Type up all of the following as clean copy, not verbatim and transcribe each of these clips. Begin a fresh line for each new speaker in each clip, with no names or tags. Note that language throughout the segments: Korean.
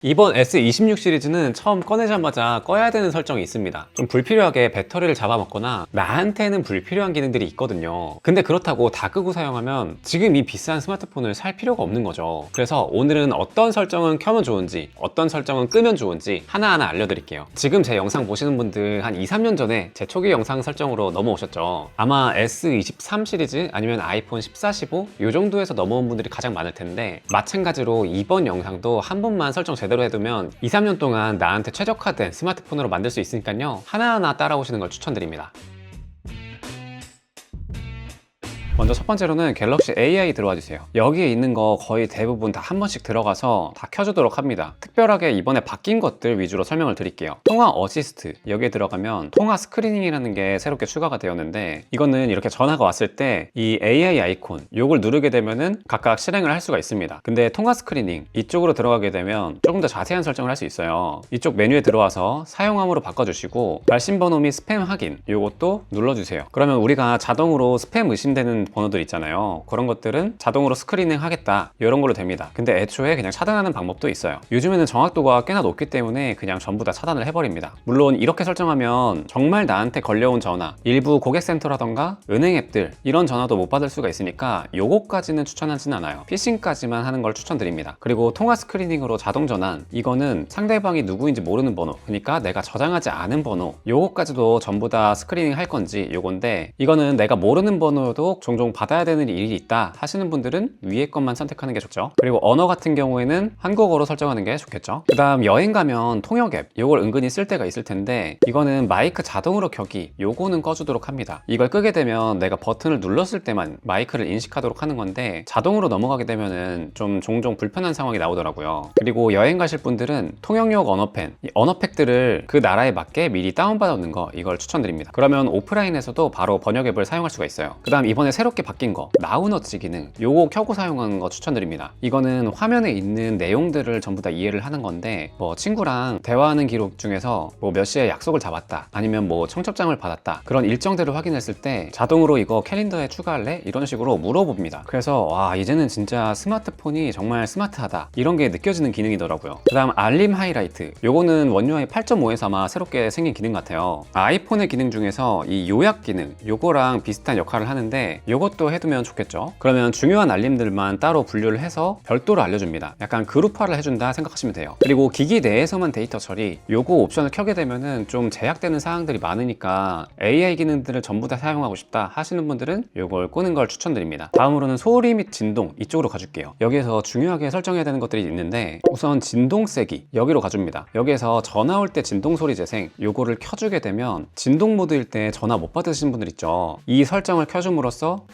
이번 S26 시리즈는 처음 꺼내자마자 꺼야 되는 설정이 있습니다. 좀 불필요하게 배터리를 잡아먹거나 나한테는 불필요한 기능들이 있거든요. 근데 그렇다고 다 끄고 사용하면 지금 이 비싼 스마트폰을 살 필요가 없는 거죠. 그래서 오늘은 어떤 설정은 켜면 좋은지, 어떤 설정은 끄면 좋은지 하나하나 알려드릴게요. 지금 제 영상 보시는 분들 한 2, 3년 전에 제 초기 영상 설정으로 넘어오셨죠. 아마 S23 시리즈 아니면 아이폰 14, 15 이 정도에서 넘어온 분들이 가장 많을 텐데, 마찬가지로 이번 영상도 한 번만 설정 제대로 해두면 2, 3년 동안 나한테 최적화된 스마트폰으로 만들 수 있으니까요, 하나하나 따라오시는 걸 추천드립니다. 먼저 첫 번째로는 갤럭시 AI 들어와 주세요. 여기에 있는 거 거의 대부분 다 한 번씩 들어가서 다 켜주도록 합니다. 특별하게 이번에 바뀐 것들 위주로 설명을 드릴게요. 통화 어시스트, 여기에 들어가면 통화 스크리닝이라는 게 새롭게 추가가 되었는데, 이거는 이렇게 전화가 왔을 때 이 AI 아이콘 요걸 누르게 되면은 각각 실행을 할 수가 있습니다. 근데 통화 스크리닝 이쪽으로 들어가게 되면 조금 더 자세한 설정을 할 수 있어요. 이쪽 메뉴에 들어와서 사용함으로 바꿔주시고, 발신번호 및 스팸 확인 요것도 눌러주세요. 그러면 우리가 자동으로 스팸 의심되는 번호들 있잖아요. 그런 것들은 자동으로 스크리닝 하겠다 이런 걸로 됩니다. 근데 애초에 그냥 차단하는 방법도 있어요. 요즘에는 정확도가 꽤나 높기 때문에 그냥 전부 다 차단을 해버립니다. 물론 이렇게 설정하면 정말 나한테 걸려온 전화, 일부 고객센터라던가 은행 앱들 이런 전화도 못 받을 수가 있으니까 요거까지는 추천하진 않아요. 피싱까지만 하는 걸 추천드립니다. 그리고 통화 스크리닝으로 자동 전환, 이거는 상대방이 누구인지 모르는 번호, 그러니까 내가 저장하지 않은 번호, 요거까지도 전부 다 스크리닝 할 건지 요건데, 이거는 내가 모르는 번호도 종종 받아야 되는 일이 있다 하시는 분들은 위에 것만 선택하는 게 좋죠. 그리고 언어 같은 경우에는 한국어로 설정하는 게 좋겠죠. 그 다음 여행 가면 통역 앱, 요걸 은근히 쓸 때가 있을 텐데, 이거는 마이크 자동으로 켜기 요거는 꺼주도록 합니다. 이걸 끄게 되면 내가 버튼을 눌렀을 때만 마이크를 인식하도록 하는 건데, 자동으로 넘어가게 되면은 좀 종종 불편한 상황이 나오더라고요. 그리고 여행 가실 분들은 통역용 언어펜, 이 언어팩들을 그 나라에 맞게 미리 다운받아 놓는 거, 이걸 추천드립니다. 그러면 오프라인에서도 바로 번역 앱을 사용할 수가 있어요. 그 다음 이번에 새롭게 바뀐 거, 나우너치 기능, 요거 켜고 사용하는 거 추천드립니다. 이거는 화면에 있는 내용들을 전부 다 이해를 하는 건데, 뭐 친구랑 대화하는 기록 중에서 뭐 몇 시에 약속을 잡았다, 아니면 뭐 청첩장을 받았다, 그런 일정들을 확인했을 때 자동으로 이거 캘린더에 추가할래? 이런 식으로 물어봅니다. 그래서 와, 이제는 진짜 스마트폰이 정말 스마트하다 이런 게 느껴지는 기능이더라고요. 그 다음 알림 하이라이트, 요거는 원UI 8.5에서 아마 새롭게 생긴 기능 같아요. 아이폰의 기능 중에서 이 요약 기능, 요거랑 비슷한 역할을 하는데 요것도 해두면 좋겠죠. 그러면 중요한 알림들만 따로 분류를 해서 별도로 알려줍니다. 약간 그룹화를 해준다 생각하시면 돼요. 그리고 기기 내에서만 데이터 처리, 요거 옵션을 켜게 되면은 좀 제약되는 사항들이 많으니까 AI 기능들을 전부 다 사용하고 싶다 하시는 분들은 요걸 끄는 걸 추천드립니다. 다음으로는 소리 및 진동, 이쪽으로 가줄게요. 여기에서 중요하게 설정해야 되는 것들이 있는데, 우선 진동 세기 여기로 가줍니다. 여기에서 전화 올 때 진동 소리 재생 요거를 켜주게 되면, 진동 모드일 때 전화 못 받으시는 분들 있죠. 이 설정을 켜줌으로써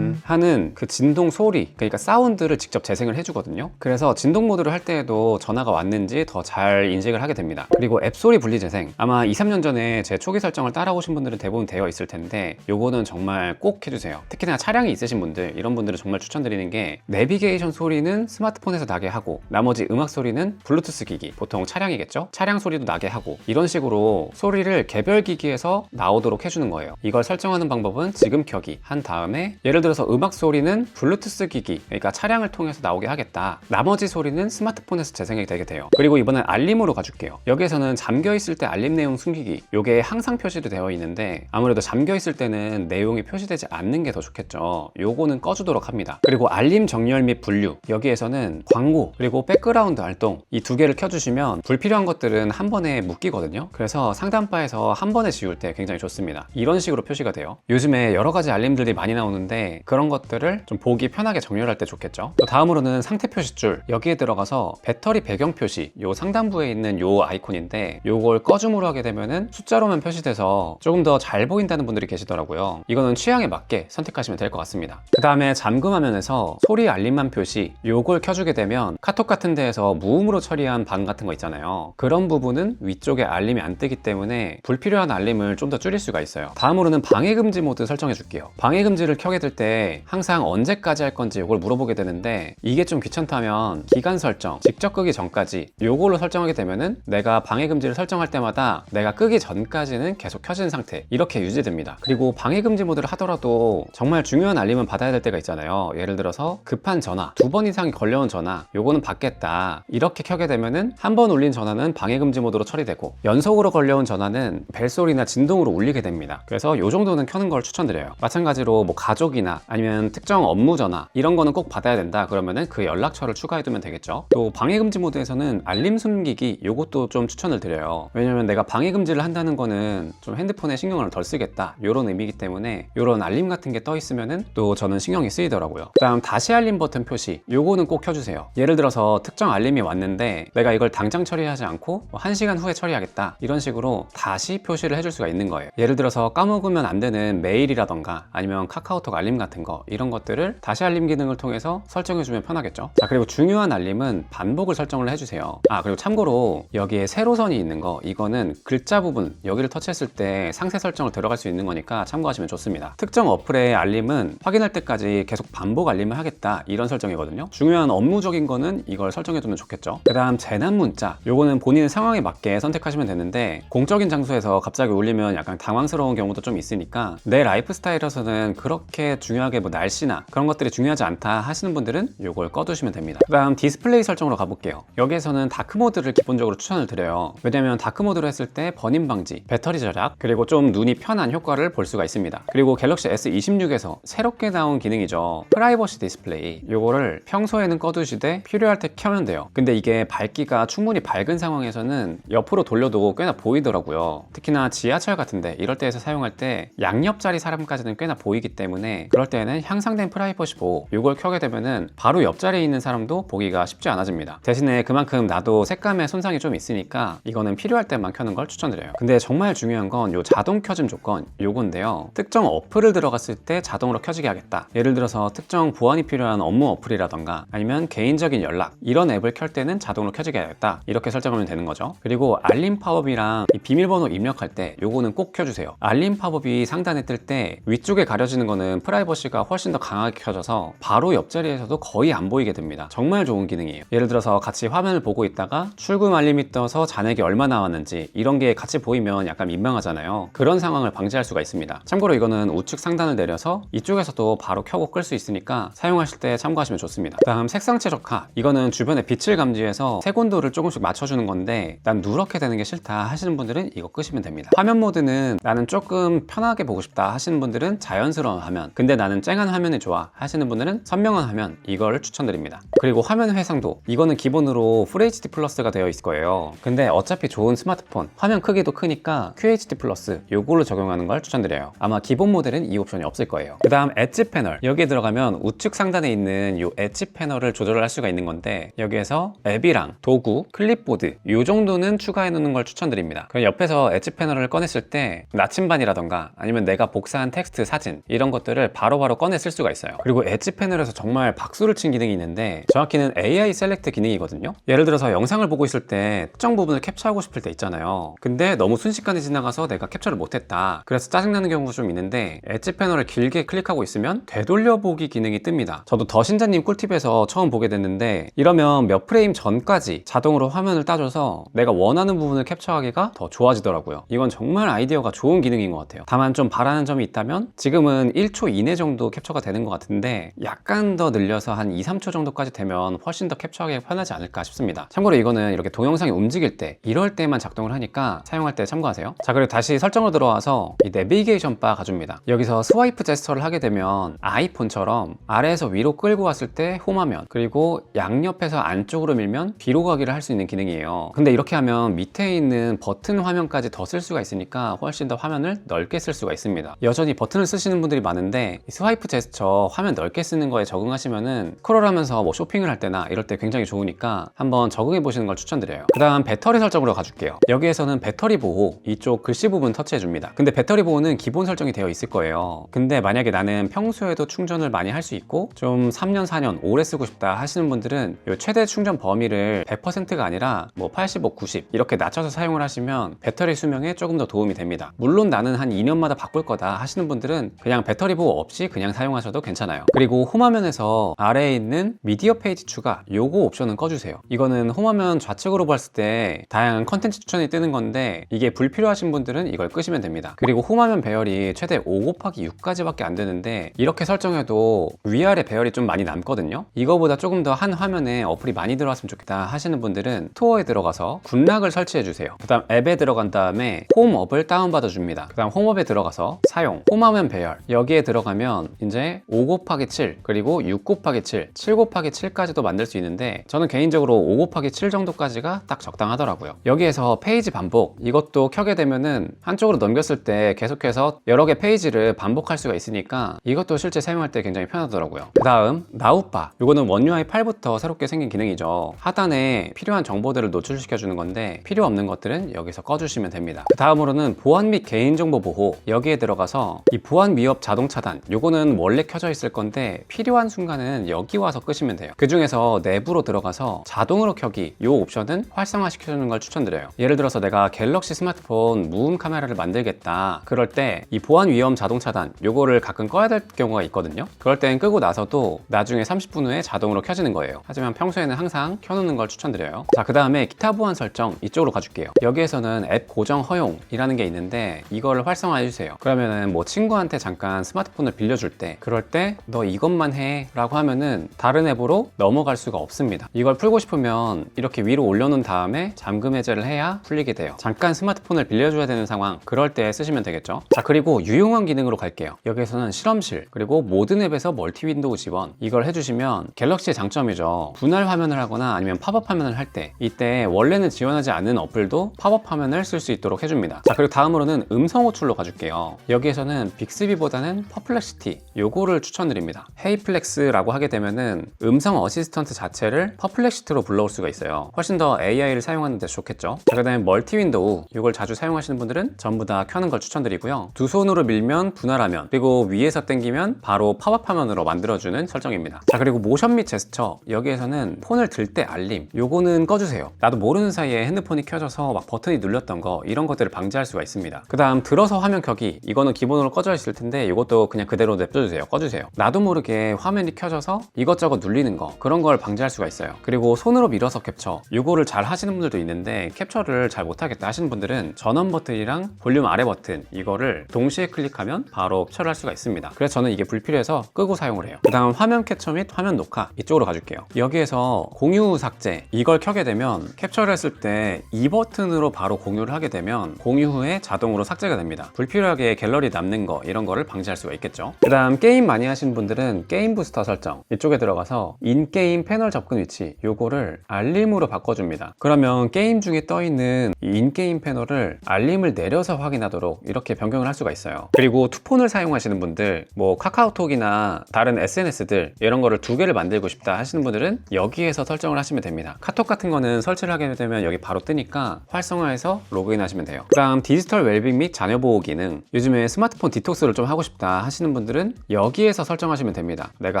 하는 그 진동 소리, 그러니까 사운드를 직접 재생을 해주거든요. 그래서 진동 모드를 할 때에도 전화가 왔는지 더 잘 인식을 하게 됩니다. 그리고 앱 소리 분리 재생, 아마 2, 3년 전에 제 초기 설정을 따라오신 분들은 대부분 되어 있을 텐데, 요거는 정말 꼭 해주세요. 특히나 차량이 있으신 분들, 이런 분들은 정말 추천드리는 게, 내비게이션 소리는 스마트폰에서 나게 하고 나머지 음악 소리는 블루투스 기기, 보통 차량이겠죠? 차량 소리도 나게 하고, 이런 식으로 소리를 개별 기기에서 나오도록 해주는 거예요. 이걸 설정하는 방법은 지금 켜기 한 다음에, 예를 들어서 음악 소리는 블루투스 기기, 그러니까 차량을 통해서 나오게 하겠다, 나머지 소리는 스마트폰에서 재생이 되게 돼요. 그리고 이번엔 알림으로 가줄게요. 여기에서는 잠겨 있을 때 알림 내용 숨기기, 요게 항상 표시도 되어 있는데, 아무래도 잠겨 있을 때는 내용이 표시되지 않는 게 더 좋겠죠. 요거는 꺼주도록 합니다. 그리고 알림 정렬 및 분류, 여기에서는 광고 그리고 백그라운드 활동, 이 두 개를 켜주시면 불필요한 것들은 한 번에 묶이거든요. 그래서 상단바에서 한 번에 지울 때 굉장히 좋습니다. 이런 식으로 표시가 돼요. 요즘에 여러 가지 알림들이 많이 나오는데, 그런 것들을 좀 보기 편하게 정렬할 때 좋겠죠. 또 다음으로는 상태 표시줄, 여기에 들어가서 배터리 배경 표시, 요 상단부에 있는 요 아이콘인데, 요걸 꺼줌으로 하게 되면은 숫자로만 표시돼서 조금 더 잘 보인다는 분들이 계시더라고요. 이거는 취향에 맞게 선택하시면 될 것 같습니다. 그 다음에 잠금 화면에서 소리 알림만 표시, 요걸 켜주게 되면 카톡 같은 데에서 무음으로 처리한 방 같은 거 있잖아요. 그런 부분은 위쪽에 알림이 안 뜨기 때문에 불필요한 알림을 좀 더 줄일 수가 있어요. 다음으로는 방해금지 모드 설정해 줄게요. 방해금지를 켜게 될 때 때 항상 언제까지 할 건지 이걸 물어보게 되는데, 이게 좀 귀찮다면 기간 설정, 직접 끄기 전까지 요걸로 설정하게 되면은 내가 방해 금지를 설정할 때마다 내가 끄기 전까지는 계속 켜진 상태, 이렇게 유지됩니다. 그리고 방해 금지 모드를 하더라도 정말 중요한 알림은 받아야 될 때가 있잖아요. 예를 들어서 급한 전화, 2번 이상이 걸려온 전화, 요거는 받겠다, 이렇게 켜게 되면은 한 번 울린 전화는 방해 금지 모드로 처리되고, 연속으로 걸려온 전화는 벨소리나 진동으로 울리게 됩니다. 그래서 요 정도는 켜는 걸 추천드려요. 마찬가지로 뭐 가족이나 아니면 특정 업무 전화, 이런 거는 꼭 받아야 된다 그러면은 그 연락처를 추가해두면 되겠죠. 또 방해 금지 모드에서는 알림 숨기기, 요것도 좀 추천을 드려요. 왜냐면 내가 방해 금지를 한다는 거는 좀 핸드폰에 신경을 덜 쓰겠다, 요런 의미이기 때문에 요런 알림 같은 게 떠 있으면은 또 저는 신경이 쓰이더라고요. 그다음 다시 알림 버튼 표시, 요거는 꼭 켜주세요. 예를 들어서 특정 알림이 왔는데 내가 이걸 당장 처리하지 않고 1시간 후에 처리하겠다, 이런 식으로 다시 표시를 해줄 수가 있는 거예요. 예를 들어서 까먹으면 안 되는 메일이라던가 아니면 카카오톡 알림 같은 거, 이런 것들을 다시 알림 기능을 통해서 설정해주면 편하겠죠. 자, 그리고 중요한 알림은 반복을 설정을 해주세요. 그리고 참고로 여기에 세로선이 있는 거, 이거는 글자 부분, 여기를 터치했을 때 상세 설정을 들어갈 수 있는 거니까 참고하시면 좋습니다. 특정 어플의 알림은 확인할 때까지 계속 반복 알림을 하겠다, 이런 설정이거든요. 중요한 업무적인 거는 이걸 설정해두면 좋겠죠. 그 다음 재난 문자, 요거는 본인의 상황에 맞게 선택하시면 되는데, 공적인 장소에서 갑자기 울리면 약간 당황스러운 경우도 좀 있으니까 내 라이프 스타일에서는 그렇게 중요하게 뭐 날씨나 그런 것들이 중요하지 않다 하시는 분들은 요걸 꺼두시면 됩니다. 그 다음 디스플레이 설정으로 가볼게요. 여기에서는 다크 모드를 기본적으로 추천을 드려요. 왜냐면 다크 모드로 했을 때 번임 방지, 배터리 절약, 그리고 좀 눈이 편한 효과를 볼 수가 있습니다. 그리고 갤럭시 S26에서 새롭게 나온 기능이죠, 프라이버시 디스플레이. 요거를 평소에는 꺼두시되 필요할 때 켜면 돼요. 근데 이게 밝기가 충분히 밝은 상황에서는 옆으로 돌려도 꽤나 보이더라고요. 특히나 지하철 같은데 이럴 때에서 사용할 때 양옆자리 사람까지는 꽤나 보이기 때문에, 그럴 때는 향상된 프라이버시 보호, 요걸 켜게 되면은 바로 옆자리에 있는 사람도 보기가 쉽지 않아집니다. 대신에 그만큼 나도 색감에 손상이 좀 있으니까 이거는 필요할 때만 켜는 걸 추천드려요. 근데 정말 중요한 건 요 자동 켜짐 조건, 요건데요. 특정 어플을 들어갔을 때 자동으로 켜지게 하겠다. 예를 들어서 특정 보안이 필요한 업무 어플이라던가 아니면 개인적인 연락, 이런 앱을 켤 때는 자동으로 켜지게 하겠다, 이렇게 설정하면 되는 거죠. 그리고 알림 팝업이랑 이 비밀번호 입력할 때 요거는 꼭 켜주세요. 알림 팝업이 상단에 뜰 때 위쪽에 가려지는 거는 프라이버시가 훨씬 더 강하게 켜져서 바로 옆자리에서도 거의 안 보이게 됩니다. 정말 좋은 기능이에요. 예를 들어서 같이 화면을 보고 있다가 출금 알림이 떠서 잔액이 얼마 나왔는지 이런 게 같이 보이면 약간 민망하잖아요. 그런 상황을 방지할 수가 있습니다. 참고로 이거는 우측 상단을 내려서 이쪽에서도 바로 켜고 끌 수 있으니까 사용하실 때 참고하시면 좋습니다. 다음 색상 최적화, 이거는 주변의 빛을 감지해서 색온도를 조금씩 맞춰주는 건데 난 누렇게 되는 게 싫다 하시는 분들은 이거 끄시면 됩니다. 화면 모드는 나는 조금 편하게 보고 싶다 하시는 분들은 자연스러운 화면, 근데 나는 쨍한 화면이 좋아 하시는 분들은 선명한 화면, 이걸 추천드립니다. 그리고 화면 회상도, 이거는 기본으로 FHD 플러스가 되어 있을 거예요. 근데 어차피 좋은 스마트폰 화면 크기도 크니까 QHD 플러스 요걸로 적용하는 걸 추천드려요. 아마 기본 모델은 이 옵션이 없을 거예요. 그 다음 엣지 패널, 여기에 들어가면 우측 상단에 있는 요 엣지 패널을 조절을 할 수가 있는 건데, 여기에서 앱이랑 도구, 클립보드 요 정도는 추가해 놓는 걸 추천드립니다. 그럼 옆에서 엣지 패널을 꺼냈을 때 나침반이라던가 아니면 내가 복사한 텍스트, 사진, 이런 것들을 바로바로 꺼내 쓸 수가 있어요. 그리고 엣지 패널에서 정말 박수를 친 기능이 있는데, 정확히는 AI 셀렉트 기능이거든요. 예를 들어서 영상을 보고 있을 때 특정 부분을 캡처하고 싶을 때 있잖아요. 근데 너무 순식간에 지나가서 내가 캡처를 못했다, 그래서 짜증나는 경우가 좀 있는데, 엣지 패널을 길게 클릭하고 있으면 되돌려보기 기능이 뜹니다. 저도 더 신자님 꿀팁에서 처음 보게 됐는데, 이러면 몇 프레임 전까지 자동으로 화면을 따줘서 내가 원하는 부분을 캡처하기가 더 좋아지더라고요. 이건 정말 아이디어가 좋은 기능인 것 같아요. 다만 좀 바라는 점이 있다면, 지금은 1초 이내 정도 캡처가 되는 것 같은데 약간 더 늘려서 한 2-3초 정도까지 되면 훨씬 더 캡처하기 편하지 않을까 싶습니다. 참고로 이거는 이렇게 동영상이 움직일 때, 이럴 때만 작동을 하니까 사용할 때 참고하세요. 자, 그리고 다시 설정으로 들어와서 이 내비게이션 바 가줍니다. 여기서 스와이프 제스처를 하게 되면 아이폰처럼 아래에서 위로 끌고 왔을 때 홈화면, 그리고 양옆에서 안쪽으로 밀면 뒤로 가기를 할 수 있는 기능이에요. 근데 이렇게 하면 밑에 있는 버튼 화면까지 더 쓸 수가 있으니까 훨씬 더 화면을 넓게 쓸 수가 있습니다. 여전히 버튼을 쓰시는 분들이 많은데 스와이프 제스처 화면 넓게 쓰는 거에 적응하시면은 스크롤하면서 뭐 쇼핑을 할 때나 이럴 때 굉장히 좋으니까 한번 적응해 보시는 걸 추천드려요. 그 다음 배터리 설정으로 가줄게요. 여기에서는 배터리 보호, 이쪽 글씨 부분 터치해 줍니다. 근데 배터리 보호는 기본 설정이 되어 있을 거예요. 근데 만약에 나는 평소에도 충전을 많이 할 수 있고 좀 3년 4년 오래 쓰고 싶다 하시는 분들은 요 최대 충전 범위를 100%가 아니라 뭐 85, 90 이렇게 낮춰서 사용을 하시면 배터리 수명에 조금 더 도움이 됩니다. 물론 나는 한 2년마다 바꿀 거다 하시는 분들은 그냥 배터리 보호 없이 그냥 그냥 사용하셔도 괜찮아요. 그리고 홈화면에서 아래에 있는 미디어 페이지 추가 요거 옵션은 꺼주세요. 이거는 홈화면 좌측으로 봤을 때 다양한 컨텐츠 추천이 뜨는 건데 이게 불필요하신 분들은 이걸 끄시면 됩니다. 그리고 홈화면 배열이 최대 5/6까지밖에 안 되는데 이렇게 설정해도 위아래 배열이 좀 많이 남거든요. 이거보다 조금 더 한 화면에 어플이 많이 들어왔으면 좋겠다 하시는 분들은 스토어에 들어가서 굿락을 설치해 주세요. 그 다음 앱에 들어간 다음에 홈업을 다운받아 줍니다. 그 다음 홈업에 들어가서 사용, 홈화면 배열 여기에 들어가면 이제 5/7 그리고 6/7, 7/7까지도 만들 수 있는데 저는 개인적으로 5/7 정도까지가 딱 적당하더라고요. 여기에서 페이지 반복 이것도 켜게 되면은 한쪽으로 넘겼을 때 계속해서 여러 개 페이지를 반복할 수가 있으니까 이것도 실제 사용할 때 굉장히 편하더라고요. 그 다음 나우바 이거는 원UI 8부터 새롭게 생긴 기능이죠. 하단에 필요한 정보들을 노출시켜 주는 건데 필요 없는 것들은 여기서 꺼주시면 됩니다. 그 다음으로는 보안 및 개인정보 보호 여기에 들어가서 이 보안 위협 자동 차단 요거는 원래 켜져 있을 건데 필요한 순간은 여기 와서 끄시면 돼요. 그 중에서 내부로 들어가서 자동으로 켜기 요 옵션은 활성화 시켜주는 걸 추천드려요. 예를 들어서 내가 갤럭시 스마트폰 무음 카메라를 만들겠다 그럴 때 이 보안 위험 자동 차단 요거를 가끔 꺼야 될 경우가 있거든요. 그럴 땐 끄고 나서도 나중에 30분 후에 자동으로 켜지는 거예요. 하지만 평소에는 항상 켜놓는 걸 추천드려요. 자, 그 다음에 기타 보안 설정 이쪽으로 가줄게요. 여기에서는 앱 고정 허용이라는 게 있는데 이거를 활성화해 주세요. 그러면은 뭐 친구한테 잠깐 스마트폰을 빌려줄 때 그럴 때 너 이것만 해 라고 하면은 다른 앱으로 넘어갈 수가 없습니다. 이걸 풀고 싶으면 이렇게 위로 올려놓은 다음에 잠금 해제를 해야 풀리게 돼요. 잠깐 스마트폰을 빌려줘야 되는 상황 그럴 때 쓰시면 되겠죠. 자, 그리고 유용한 기능으로 갈게요. 여기에서는 실험실 그리고 모든 앱에서 멀티 윈도우 지원 이걸 해주시면 갤럭시의 장점이죠. 분할 화면을 하거나 아니면 팝업 화면을 할 때 이때 원래는 지원하지 않는 어플도 팝업 화면을 쓸 수 있도록 해줍니다. 자, 그리고 다음으로는 음성 호출로 가줄게요. 여기에서는 빅스비보다는 퍼플렉시티 요거를 추천드립니다. 헤이플렉스라고 하게 되면은 음성 어시스턴트 자체를 퍼플렉시티로 불러올 수가 있어요. 훨씬 더 AI를 사용하는 데 좋겠죠. 자, 그 다음에 멀티 윈도우 이걸 자주 사용하시는 분들은 전부 다 켜는 걸 추천드리고요. 두 손으로 밀면 분할 화면 그리고 위에서 당기면 바로 팝업 화면으로 만들어주는 설정입니다. 자, 그리고 모션 및 제스처 여기에서는 폰을 들 때 알림 요거는 꺼주세요. 나도 모르는 사이에 핸드폰이 켜져서 막 버튼이 눌렸던 거 이런 것들을 방지할 수가 있습니다. 그 다음 들어서 화면 켜기 이거는 기본으로 꺼져 있을 텐데 이것도 그냥 그대로 냅둬주세요. 꺼주세요. 나도 모르게 화면이 켜져서 이것저것 눌리는 거 그런 걸 방지할 수가 있어요. 그리고 손으로 밀어서 캡처 요거를 잘 하시는 분들도 있는데 캡처를 잘 못하겠다 하시는 분들은 전원 버튼이랑 볼륨 아래 버튼 이거를 동시에 클릭하면 바로 캡처를 할 수가 있습니다. 그래서 저는 이게 불필요해서 끄고 사용을 해요. 그 다음 화면 캡처 및 화면 녹화 이쪽으로 가줄게요. 여기에서 공유 삭제 이걸 켜게 되면 캡처를 했을 때 이 버튼으로 바로 공유를 하게 되면 공유 후에 자동으로 삭제가 됩니다. 불필요하게 갤러리 남는 거 이런 거를 방지할 수가 있겠죠. 그 다음 게임 많이 하시는 분들은 게임 부스터 설정 이쪽에 들어가서 인게임 패널 접근 위치 요거를 알림으로 바꿔줍니다. 그러면 게임 중에 떠있는 이 인게임 패널을 알림을 내려서 확인하도록 이렇게 변경을 할 수가 있어요. 그리고 투폰을 사용하시는 분들 뭐 카카오톡이나 다른 SNS들 이런 거를 두 개를 만들고 싶다 하시는 분들은 여기에서 설정을 하시면 됩니다. 카톡 같은 거는 설치를 하게 되면 여기 바로 뜨니까 활성화해서 로그인 하시면 돼요. 그 다음 디지털 웰빙 및 자녀 보호 기능 요즘에 스마트폰 디톡스를 좀 하고 싶다 하시는 분들은 여기에서 설정하시면 됩니다. 내가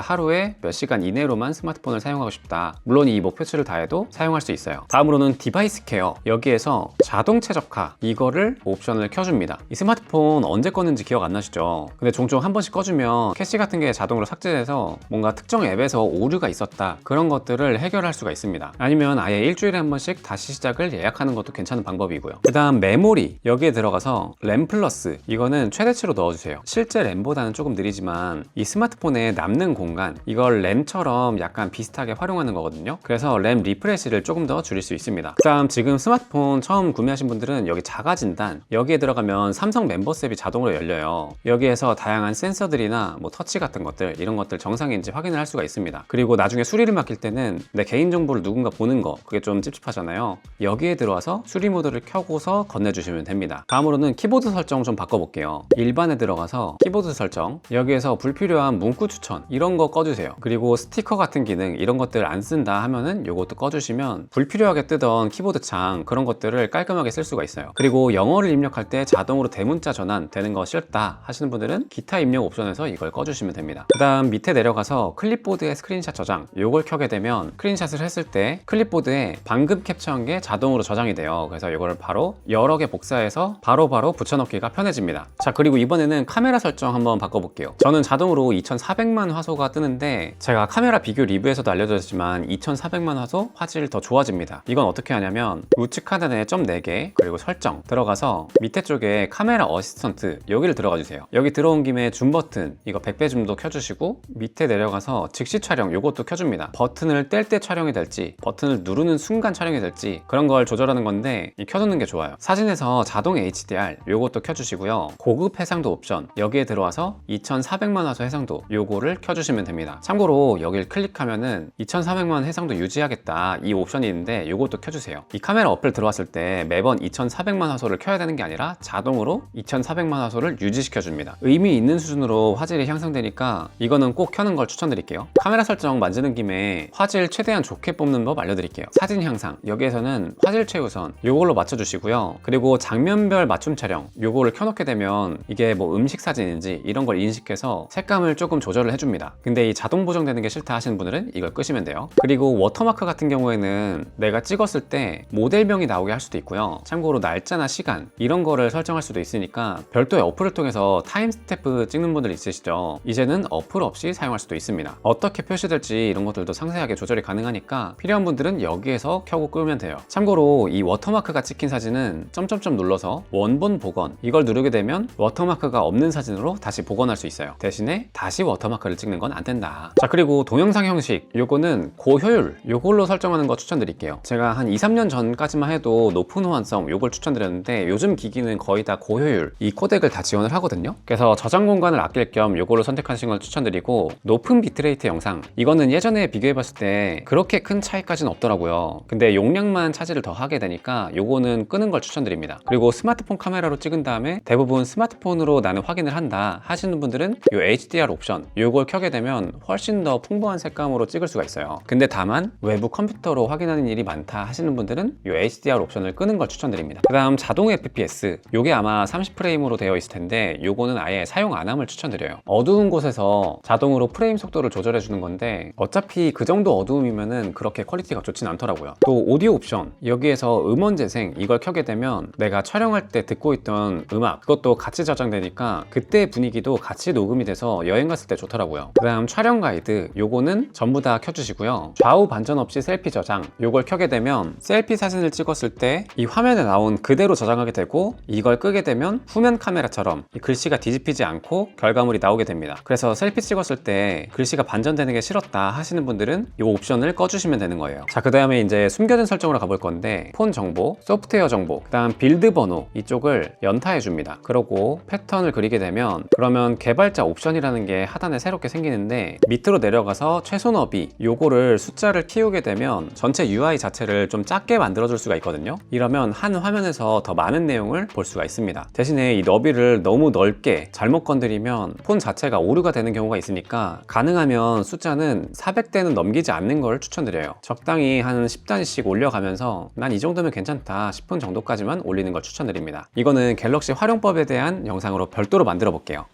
하루에 몇 시간 이내로만 스마트폰을 사용하고 싶다. 물론 이 목표치를 다해도 사용할 수 있어요. 다음으로는 디바이스 케어 여기에서 자동 최적화 이거를 옵션을 켜줍니다. 이 스마트폰 언제 껐는지 기억 안 나시죠? 근데 종종 한 번씩 꺼주면 캐시 같은 게 자동으로 삭제돼서 뭔가 특정 앱에서 오류가 있었다 그런 것들을 해결할 수가 있습니다. 아니면 아예 일주일에 한 번씩 다시 시작을 예약하는 것도 괜찮은 방법이고요. 그 다음 메모리 여기에 들어가서 램 플러스 이거는 최대치로 넣어주세요. 실제 램보다는 조금 느리지만 이 스마트폰에 남는 공간 이걸 램처럼 약간 비슷하게 활용하는 거거든요. 그래서 램 리프레시를 조금 더 줄일 수 있습니다. 그 다음 지금 스마트폰 처음 구매하신 분들은 여기 자가 진단 여기에 들어가면 삼성 멤버스 앱이 자동으로 열려요. 여기에서 다양한 센서들이나 뭐 터치 같은 것들 이런 것들 정상인지 확인을 할 수가 있습니다. 그리고 나중에 수리를 맡길 때는 내 개인정보를 누군가 보는 거 그게 좀 찝찝하잖아요. 여기에 들어와서 수리 모드를 켜고서 건네주시면 됩니다. 다음으로는 키보드 설정 좀 바꿔볼게요. 일반에 들어가서 키보드 설정 여기에서 불필요한 문구 추천 이런 거 꺼주세요. 그리고 스티커 같은 기능 이런 것들 안 쓴다 하면은 요것도 꺼주시면 불필요하게 뜨던 키보드 창 그런 것들을 깔끔하게 쓸 수가 있어요. 그리고 영어를 입력할 때 자동으로 대문자 전환 되는 거 싫다 하시는 분들은 기타 입력 옵션에서 이걸 꺼주시면 됩니다. 그 다음 밑에 내려가서 클립보드의 스크린샷 저장 요걸 켜게 되면 스크린샷을 했을 때 클립보드에 방금 캡처한 게 자동으로 저장이 돼요. 그래서 이거를 바로 여러 개 복사해서 바로바로 붙여넣기가 편해집니다. 자, 그리고 이번에는 카메라 설정 한번 바꿔볼게요. 드릴게요. 저는 자동으로 2400만 화소가 뜨는데 제가 카메라 비교 리뷰에서도 알려드렸지만 2400만 화소 화질 더 좋아집니다. 이건 어떻게 하냐면 우측 하단에 점 4개 그리고 설정 들어가서 밑에 쪽에 카메라 어시스턴트 여기를 들어가 주세요. 여기 들어온 김에 줌 버튼 이거 100배 줌도 켜주시고 밑에 내려가서 즉시 촬영 요것도 켜줍니다. 버튼을 뗄 때 촬영이 될지 버튼을 누르는 순간 촬영이 될지 그런 걸 조절하는 건데 켜두는 게 좋아요. 사진에서 자동 HDR 요것도 켜주시고요. 고급 해상도 옵션 여기에 들어와서 2400만 화소 해상도 요거를 켜주시면 됩니다. 참고로 여길 클릭하면은 2400만 해상도 유지하겠다 이 옵션이 있는데 요것도 켜주세요. 이 카메라 어플 들어왔을 때 매번 2400만 화소를 켜야 되는 게 아니라 자동으로 2400만 화소를 유지시켜 줍니다. 의미 있는 수준으로 화질이 향상되니까 이거는 꼭 켜는 걸 추천드릴게요. 카메라 설정 만지는 김에 화질 최대한 좋게 뽑는 법 알려드릴게요. 사진 향상 여기에서는 화질 최우선 요걸로 맞춰주시고요. 그리고 장면별 맞춤 촬영 요거를 켜놓게 되면 이게 뭐 음식 사진인지 이런 걸 인식해서 색감을 조금 조절을 해줍니다. 근데 이 자동 보정되는 게 싫다 하시는 분들은 이걸 끄시면 돼요. 그리고 워터마크 같은 경우에는 내가 찍었을 때 모델명이 나오게 할 수도 있고요. 참고로 날짜나 시간 이런 거를 설정할 수도 있으니까 별도의 어플을 통해서 타임스탬프 찍는 분들 있으시죠. 이제는 어플 없이 사용할 수도 있습니다. 어떻게 표시될지 이런 것들도 상세하게 조절이 가능하니까 필요한 분들은 여기에서 켜고 끄면 돼요. 참고로 이 워터마크가 찍힌 사진은 점점점 눌러서 원본 복원 이걸 누르게 되면 워터마크가 없는 사진으로 다시 복원할 수 있어요. 대신에 다시 워터마크를 찍는 건 안 된다. 자, 그리고 동영상 형식 요거는 고효율 요걸로 설정하는 거 추천드릴게요. 제가 한 2, 3년 전까지만 해도 높은 호환성 요걸 추천드렸는데 요즘 기기는 거의 다 고효율 이 코덱을 다 지원을 하거든요. 그래서 저장 공간을 아낄 겸 요걸로 선택하시는 걸 추천드리고 높은 비트레이트 영상 이거는 예전에 비교해봤을 때 그렇게 큰 차이까지는 없더라고요. 근데 용량만 차지를 더 하게 되니까 요거는 끄는 걸 추천드립니다. 그리고 스마트폰 카메라로 찍은 다음에 대부분 스마트폰으로 나는 확인을 한다 하시는 분들은 요 HDR 옵션 요걸 켜게 되면 훨씬 더 풍부한 색감으로 찍을 수가 있어요. 근데 다만 외부 컴퓨터로 확인하는 일이 많다 하시는 분들은 요 HDR 옵션을 끄는 걸 추천드립니다. 그 다음 자동 FPS 요게 아마 30프레임으로 되어 있을 텐데 요거는 아예 사용 안 함을 추천드려요. 어두운 곳에서 자동으로 프레임 속도를 조절해 주는 건데 어차피 그 정도 어두움이면은 그렇게 퀄리티가 좋진 않더라고요. 또 오디오 옵션 여기에서 음원 재생 이걸 켜게 되면 내가 촬영할 때 듣고 있던 음악 그것도 같이 저장되니까 그때 분위기도 같이 녹음이 돼서 여행 갔을 때 좋더라고요. 그 다음 촬영 가이드 요거는 전부 다 켜주시고요. 좌우 반전 없이 셀피 저장 요걸 켜게 되면 셀피 사진을 찍었을 때 이 화면에 나온 그대로 저장하게 되고 이걸 끄게 되면 후면 카메라처럼 이 글씨가 뒤집히지 않고 결과물이 나오게 됩니다. 그래서 셀피 찍었을 때 글씨가 반전되는 게 싫었다 하시는 분들은 이 옵션을 꺼주시면 되는 거예요. 자, 그 다음에 이제 숨겨진 설정으로 가볼 건데 폰 정보, 소프트웨어 정보, 그 다음 빌드 번호 이쪽을 연타해 줍니다. 그러고 패턴을 그리게 되면 그러면 개발자 옵션이라는 게 하단에 새롭게 생기는데 밑으로 내려가서 최소 너비 요거를 숫자를 키우게 되면 전체 UI 자체를 좀 작게 만들어 줄 수가 있거든요. 이러면 한 화면에서 더 많은 내용을 볼 수가 있습니다. 대신에 이 너비를 너무 넓게 잘못 건드리면 폰 자체가 오류가 되는 경우가 있으니까 가능하면 숫자는 400대는 넘기지 않는 걸 추천드려요. 적당히 한 10단씩 올려가면서 난 이 정도면 괜찮다 싶은 정도까지만 올리는 걸 추천드립니다. 이거는 갤럭시 활용법에 대한 영상으로 별도로 만들어 볼게요.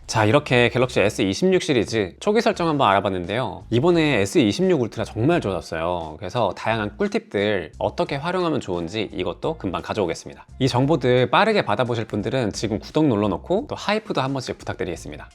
자, 이렇게 갤럭시 S26 시리즈 초기 설정 한번 알아봤는데요. 이번에 S26 울트라 정말 좋아졌어요. 그래서 다양한 꿀팁들 어떻게 활용하면 좋은지 이것도 금방 가져오겠습니다. 이 정보들 빠르게 받아보실 분들은 지금 구독 눌러놓고 또 하이프도 한 번씩 부탁드리겠습니다.